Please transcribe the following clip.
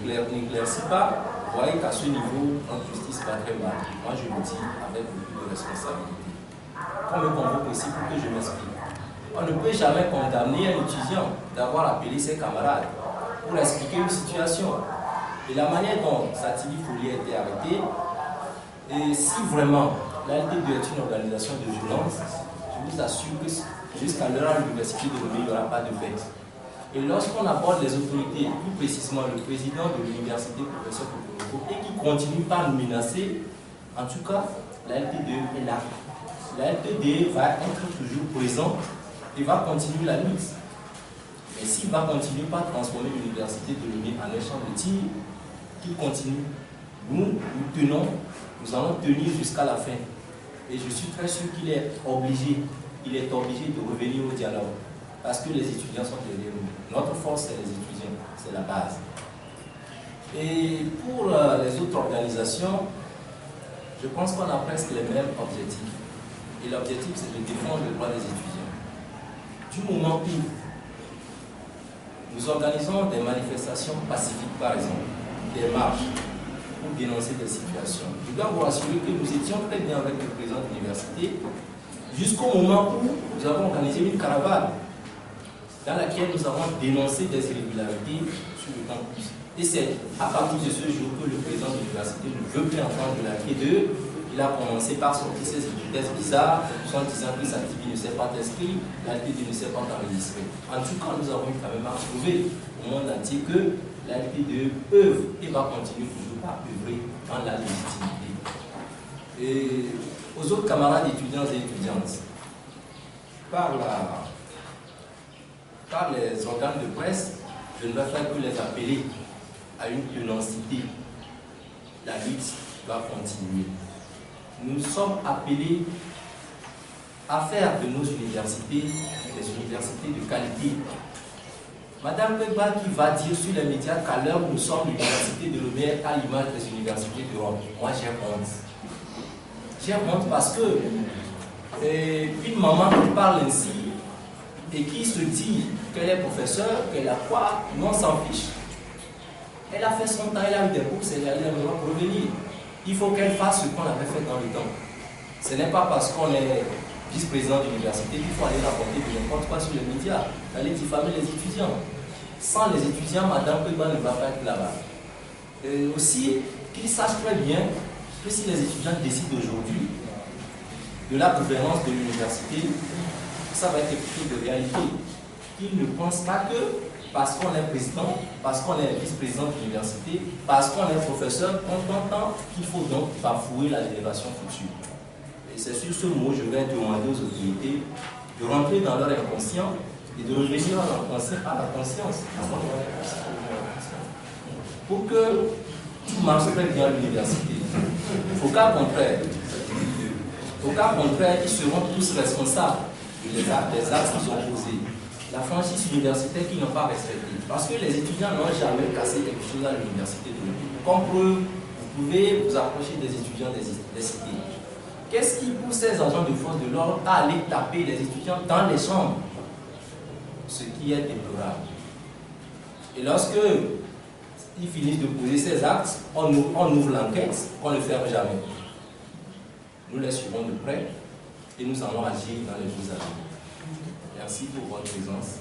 n'éclaircit pas, vous voyez qu'à ce niveau, notre justice va très mal. Moi, je le dis avec beaucoup de responsabilité. Qu'on me convoque ici pour que je m'explique. On ne peut jamais condamner un étudiant d'avoir appelé ses camarades pour expliquer une situation. Et la manière dont Satili Folie a été arrêté, et si vraiment la LT2 est une organisation de violence, je vous assure que jusqu'à l'heure à l'université de Lomé, il n'y aura pas de fête. Et lorsqu'on aborde les autorités, plus précisément le président de l'université, professeur Kokoroko, et qui continue par nous menacer, en tout cas, la LT2 est là. La LT2 va être toujours présent et va continuer la lutte. Et s'il va continuer par transformer l'université de Lomé en un champ de tir, qu'il continue. Nous tenons, nous allons tenir jusqu'à la fin. Et je suis très sûr qu'il est obligé de revenir au dialogue. Parce que les étudiants sont derrière nous. Notre force, c'est les étudiants, c'est la base. Et pour les autres organisations, je pense qu'on a presque les mêmes objectifs. Et l'objectif, c'est de défendre le droit des étudiants. Du moment où nous organisons des manifestations pacifiques, par exemple, des marches, pour dénoncer des situations, je dois vous rassurer que nous étions très bien avec le président de l'université, jusqu'au moment où nous avons organisé une caravane dans laquelle nous avons dénoncé des irrégularités sur le campus. Et c'est à partir de ce jour que le président de l'université ne veut plus entendre de la K2. Il a commencé par sortir ses hypothèses bizarres, en disant que sa TV ne s'est pas inscrite, la LT2 ne s'est pas enregistrée. En tout cas, nous avons quand même à prouver au monde entier que la LT2 œuvre et va continuer toujours à œuvrer dans la légitimité. Et aux autres camarades étudiants et étudiantes, par les organes de presse, je ne vais faire que les appeler à une ténacité. La lutte va continuer. Nous sommes appelés à faire de nos universités des universités de qualité. Madame Pegba qui va dire sur les médias qu'à l'heure où nous sommes l'université de Lomé à l'image des universités d'Europe, moi j'ai honte. J'ai honte parce que une maman qui parle ainsi et qui se dit qu'elle est professeure, qu'elle a quoi, nous on s'en fiche. Elle a fait son temps, elle a eu des bourses, elle aimerait revenir. Il faut qu'elle fasse ce qu'on avait fait dans le temps. Ce n'est pas parce qu'on est vice-président de l'université qu'il faut aller rapporter de n'importe quoi sur les médias, aller diffamer les étudiants. Sans les étudiants, Madame Pegba ne va pas être là-bas. Aussi, qu'ils sachent très bien que si les étudiants décident aujourd'hui de la gouvernance de l'université, ça va être quelque chose de réalité. Ils ne pensent pas que parce qu'on est président, parce qu'on est vice-président de l'université, parce qu'on est professeur, on entend qu'il faut donc bafouer la génération future. Et c'est sur ce mot, je vais demander aux autorités de rentrer dans leur inconscient et de revenir à la conscience. Pour que tout marche très bien à l'université. Au cas contraire, ils seront tous responsables des actes qu'ils ont posés. La franchise universitaire qu'ils n'ont pas respectée. Parce que les étudiants n'ont jamais cassé quelque chose à l'université de Lomé. Comme preuve, vous pouvez vous approcher des étudiants des cités. Qu'est-ce qui pousse ces agents de force de l'ordre à aller taper les étudiants dans les chambres? Ce qui est déplorable. Et lorsque ils finissent de poser ces actes, on ouvre l'enquête, on ne le ferme jamais. Nous les suivons de près et nous allons agir dans les jours à venir. Merci pour votre présence.